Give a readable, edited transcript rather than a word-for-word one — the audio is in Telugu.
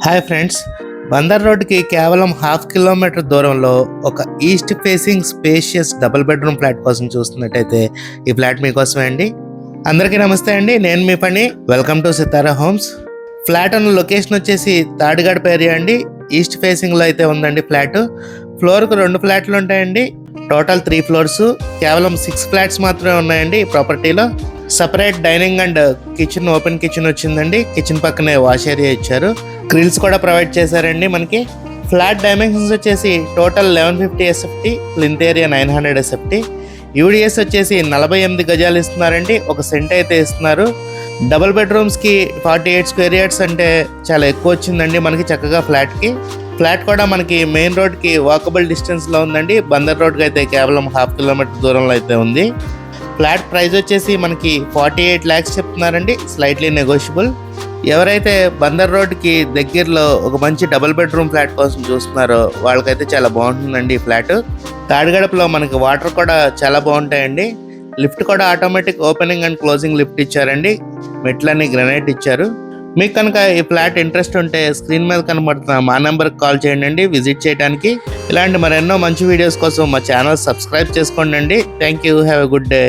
హాయ్ ఫ్రెండ్స్, బందర్ రోడ్డుకి కేవలం హాఫ్ కిలోమీటర్ దూరంలో ఒక east facing spacious double bedroom flat కోసం చూస్తున్నట్టయితే ఈ ఫ్లాట్ మీకోసమే అండి. అందరికీ నమస్తే అండి, నేను మీ పని. Welcome to Sitara homes. Flat ఉన్న లొకేషన్ వచ్చేసి తాడిగడప ఏరియా అండి. ఈస్ట్ ఫేసింగ్లో అయితే ఉందండి ఫ్లాట్. ఫ్లోర్కు 2 ఫ్లాట్లు ఉంటాయండి. Total 3 floors. కేవలం 6 ఫ్లాట్స్ మాత్రమే ఉన్నాయండి ఈ ప్రాపర్టీలో. Separate dining and kitchen, open kitchen వచ్చిందండి. కిచెన్ పక్కనే వాష్ ఏరియా ఇచ్చారు. గ్రిల్స్ కూడా ప్రొవైడ్ చేశారండి మనకి. ఫ్లాట్ డైమెన్షన్స్ వచ్చేసి total 1150 SFT, plinth area 900 SFT. UDS వచ్చేసి 48 గజాలు ఇస్తున్నారండి. 1 సెంట్ అయితే ఇస్తున్నారు. డబుల్ బెడ్రూమ్స్కి 48 స్క్వేర్ యార్డ్స్ అంటే చాలా ఎక్కువ వచ్చిందండి మనకి చక్కగా ఫ్లాట్కి. ఫ్లాట్ కూడా మనకి మెయిన్ రోడ్కి వాకబుల్ డిస్టెన్స్లో ఉందండి. బందర్ రోడ్కి అయితే కేవలం హాఫ్ కిలోమీటర్ దూరంలో అయితే ఉంది. ఫ్లాట్ ప్రైస్ వచ్చేసి మనకి 48 lakhs చెప్తున్నారండి, స్లైట్లీ నెగోషియబుల్. ఎవరైతే బందర్ రోడ్కి దగ్గరలో ఒక మంచి డబుల్ బెడ్రూమ్ ఫ్లాట్ కోసం చూస్తున్నారో వాళ్ళకైతే చాలా బాగుంటుందండి ఈ ఫ్లాట్. తాడిగడపలో మనకి వాటర్ కూడా చాలా బాగుంటాయండి. లిఫ్ట్ కూడా automatic opening and closing lift ఇచ్చారండి. మెట్లన్నీ గ్రానైట్ ఇచ్చారు. మీకు కనుక ఈ ఫ్లాట్ ఇంట్రెస్ట్ ఉంటే స్క్రీన్ మీద కనబడుతున్న మా నెంబర్కి కాల్ చేయండి విజిట్ చేయడానికి. ఇలాంటి మరెన్నో మంచి వీడియోస్ కోసం మా ఛానల్ సబ్స్క్రైబ్ చేసుకోండి. Thank you, have a good day.